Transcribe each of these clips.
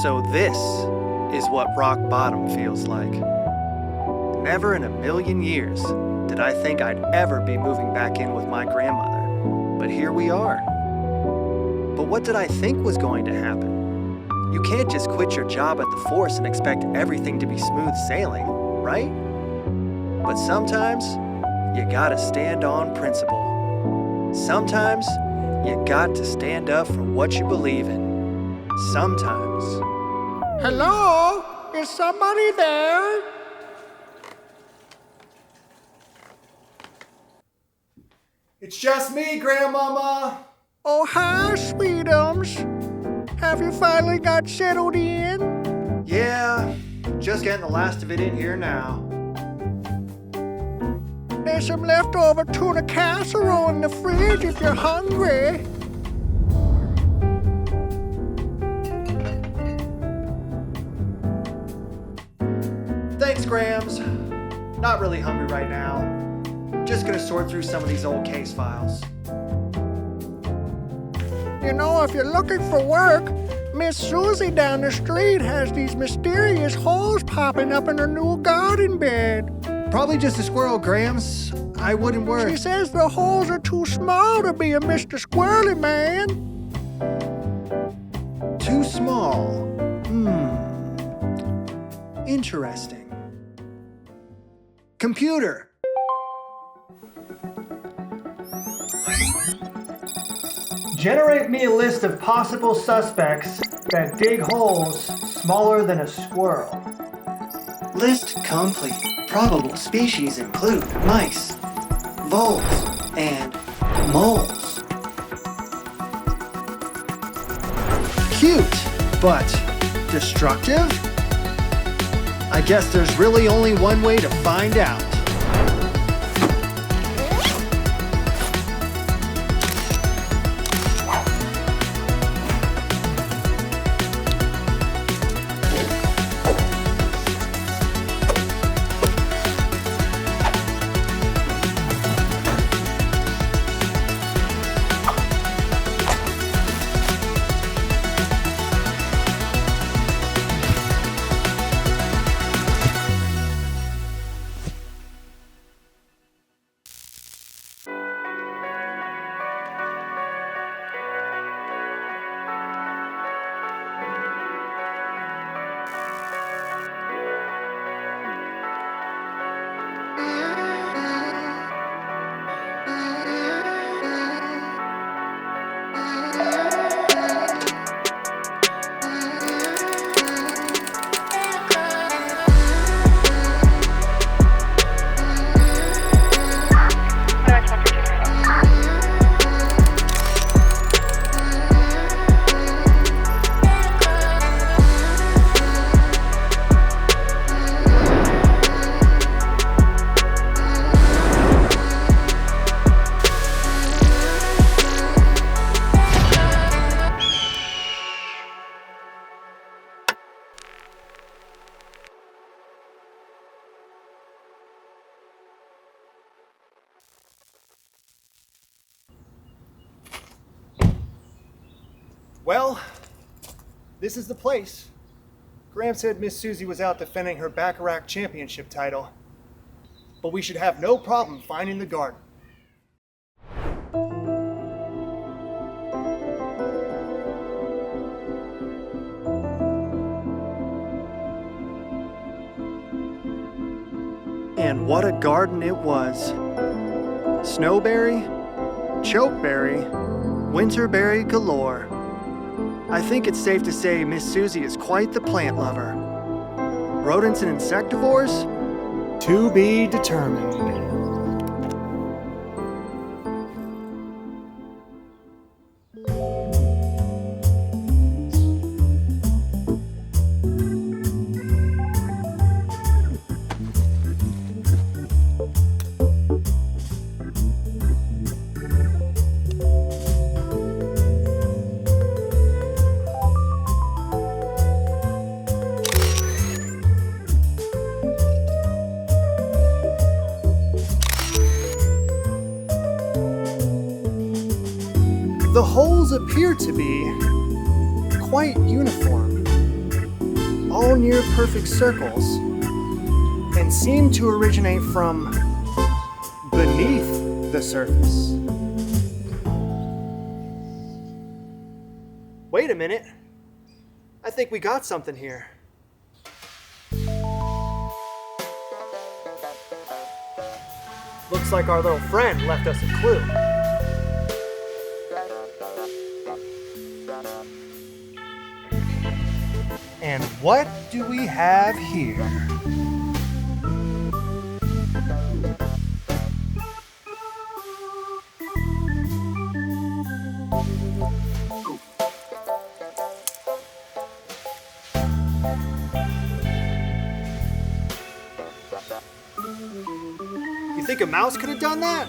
So this is what rock bottom feels like. Never in a million years did I think I'd ever be moving back in with my grandmother, but here we are. But what did I think was going to happen? You can't just quit your job at the force and expect everything to be smooth sailing, right? But sometimes, you gotta stand on principle. Sometimes, you got to stand up for what you believe in. Sometimes. Hello? Is somebody there? It's just me, Grandmama. Oh, hi, sweetums. Have you finally got settled in? Yeah, just getting the last of it in here now. There's some leftover tuna casserole in the fridge if you're hungry. Thanks, Grams. Not really hungry right now. Just gonna sort through some of these old case files. You know, if you're looking for work, Miss Susie down the street has these mysterious holes popping up in her new garden bed. Probably just a squirrel, Grams. I wouldn't worry. She says the holes are too small to be a Mr. Squirrely Man. Too small. Interesting. Computer. Generate me a list of possible suspects that dig holes smaller than a squirrel. List complete. Probable species include mice, voles, and moles. Cute, but destructive? I guess there's really only one way to find out. Well, this is the place. Graham said Miss Susie was out defending her Baccarat championship title, but we should have no problem finding the garden. And what a garden it was. Snowberry, chokeberry, winterberry galore. I think it's safe to say Miss Susie is quite the plant lover. Rodents and insectivores? To be determined. The holes appear to be quite uniform. all near perfect circles and seem to originate from beneath the surface. Wait a minute. I think we got something here. Looks like our little friend left us a clue. And what do we have here? You think a mouse could have done that?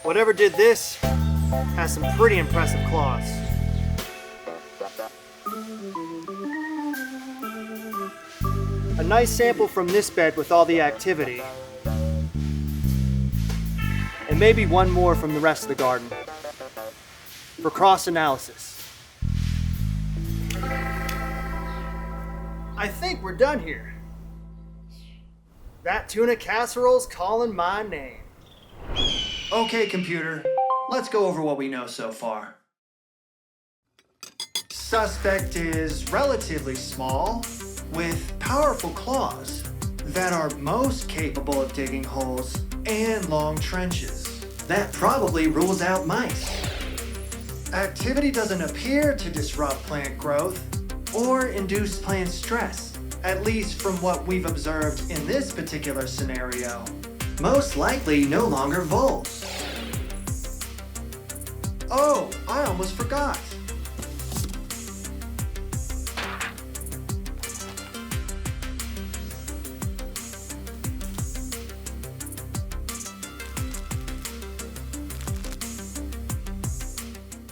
Whatever did this has some pretty impressive claws. A nice sample from this bed with all the activity. And maybe one more from the rest of the garden. For cross-analysis. I think we're done here. That tuna casserole's calling my name. Okay, computer. Let's go over what we know so far. Suspect is relatively small, with powerful claws that are most capable of digging holes and long trenches. That probably rules out mice. Activity doesn't appear to disrupt plant growth or induce plant stress, at least from what we've observed in this particular scenario. Most likely no longer voles. Oh, I almost forgot.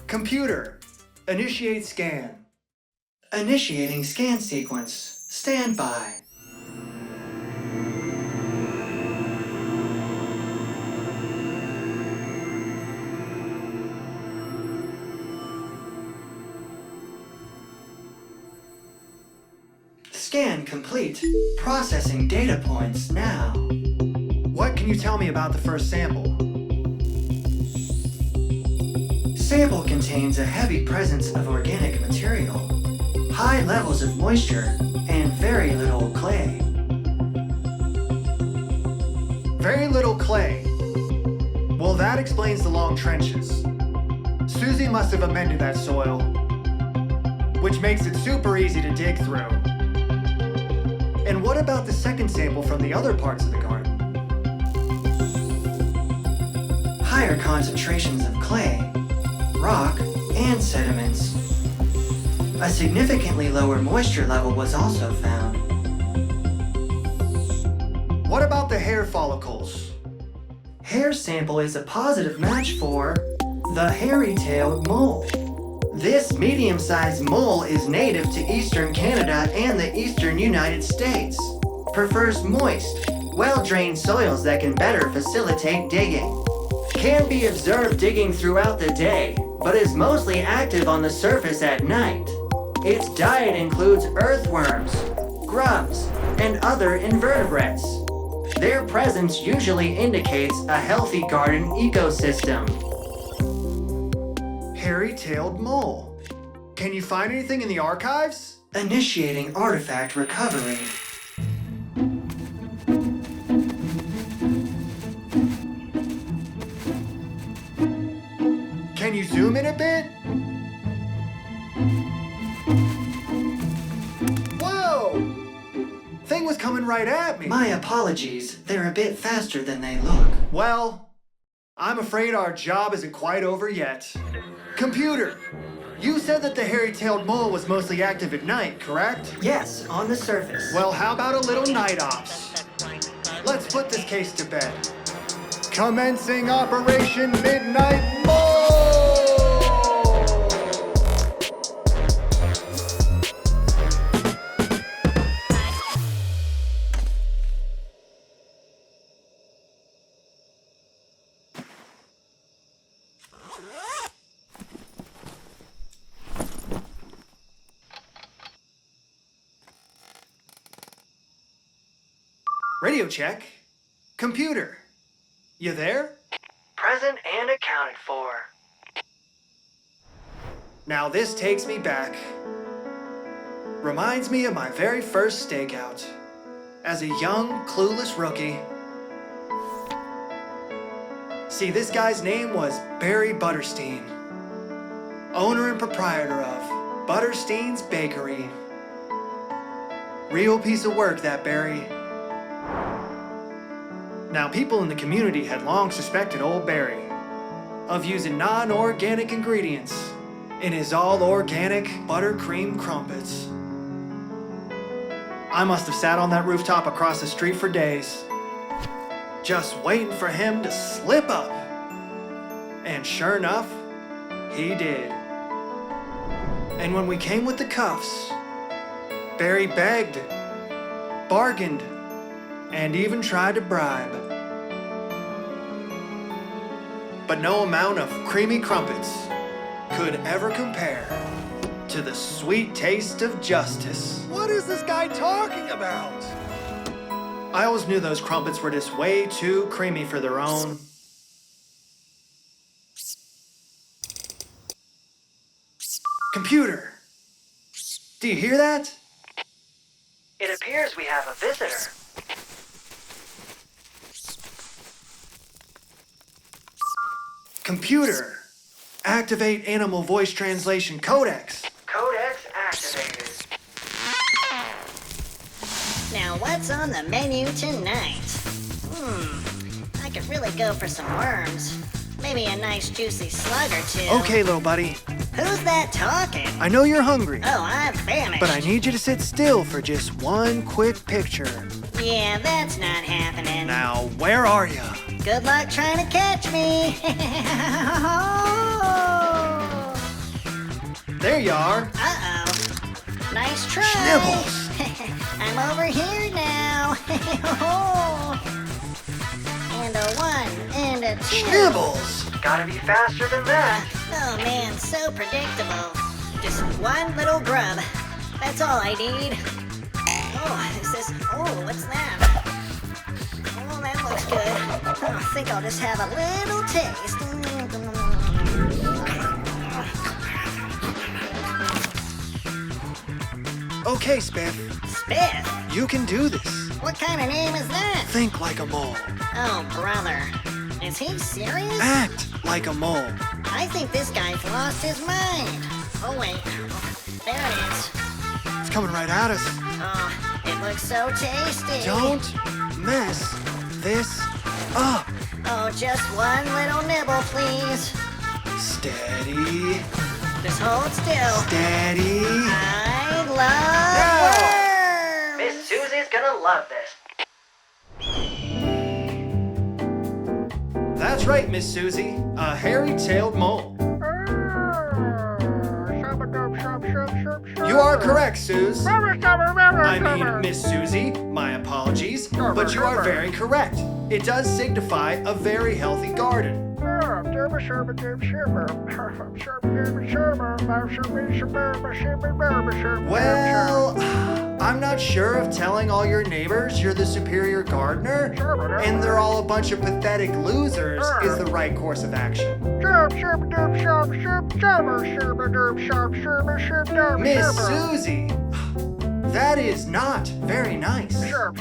Computer, initiate scan. Initiating scan sequence. Stand by. Scan complete. Processing data points now. What can you tell me about the first sample? Sample contains a heavy presence of organic material, high levels of moisture, and very little clay. Very little clay. Well, that explains the long trenches. Susie must have amended that soil, which makes it super easy to dig through. And what about the second sample from the other parts of the garden? Higher concentrations of clay, rock, and sediments. A significantly lower moisture level was also found. What about the hair follicles? Hair sample is a positive match for the hairy-tailed mole. This medium-sized mole is native to eastern Canada and the eastern United States. Prefers moist, well-drained soils that can better facilitate digging. Can be observed digging throughout the day, but is mostly active on the surface at night. Its diet includes earthworms, grubs, and other invertebrates. Their presence usually indicates a healthy garden ecosystem. Hairy-tailed mole. Can you find anything in the archives? Initiating artifact recovery. Can you zoom in a bit? Whoa! Thing was coming right at me. My apologies. They're a bit faster than they look. Well, I'm afraid our job isn't quite over yet. Computer, you said that the hairy-tailed mole was mostly active at night, correct? Yes, on the surface. Well, how about a little night ops? Let's put this case to bed. Commencing Operation Midnight Mole! Radio check. Computer. You there? Present and accounted for. Now this takes me back. Reminds me of my very first stakeout. As a young, clueless rookie. See, this guy's name was Barry Butterstein. Owner and proprietor of Butterstein's Bakery. Real piece of work, that Barry. Now, people in the community had long suspected old Barry of using non-organic ingredients in his all-organic buttercream crumpets. I must have sat on that rooftop across the street for days, just waiting for him to slip up. And sure enough, he did. And when we came with the cuffs, Barry begged, bargained, and even tried to bribe. But no amount of creamy crumpets could ever compare to the sweet taste of justice. What is this guy talking about? I always knew those crumpets were just way too creamy for their own. Computer, do you hear that? It appears we have a visitor. Computer, activate animal voice translation codex. Codex activated. Now, what's on the menu tonight? I could really go for some worms. Maybe a nice juicy slug or two. Okay, little buddy, Who's that talking? I know you're hungry, Oh, I'm famished. but I need you to sit still for just one quick picture. Yeah, that's not happening. Now, where are you? Good luck trying to catch me. There you are. Uh-oh. Nice try. Schnibbles. I'm over here now. And a 1 and a 2. Schnibbles. Gotta be faster than that. Oh man, so predictable. Just one little grub. That's all I need. Oh, is this? Oh, what's that? Oh, that looks good. Oh, I think I'll just have a little taste. Okay, Spif, Spif? you can do this. What kind of name is that? Think like a mole. Oh, brother. Is he serious? Act like a mole. I think this guy's lost his mind. Oh, wait. There it is. It's coming right at us. Oh, it looks so tasty. Don't mess this up. Oh, just one little nibble, please. Steady, Just hold still. steady. I love worms. Miss Susie's gonna love this. That's right, Miss Susie. A hairy-tailed mole. You are correct, Suze. I mean, Miss Susie, my apologies, but you are very correct. It does signify a very healthy garden. Well, I'm not sure if telling all your neighbors you're the superior gardener and they're all a bunch of pathetic losers is the right course of action. Miss Susie, that is not very nice. Oh,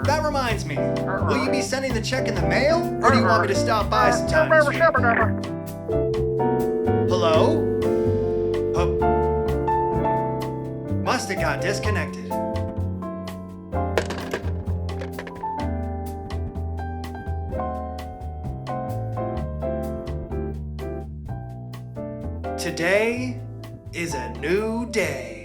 that reminds me. Will you be sending the check in the mail, or do you want me to stop by sometime this week? Hello? Must have got disconnected. Today is a new day.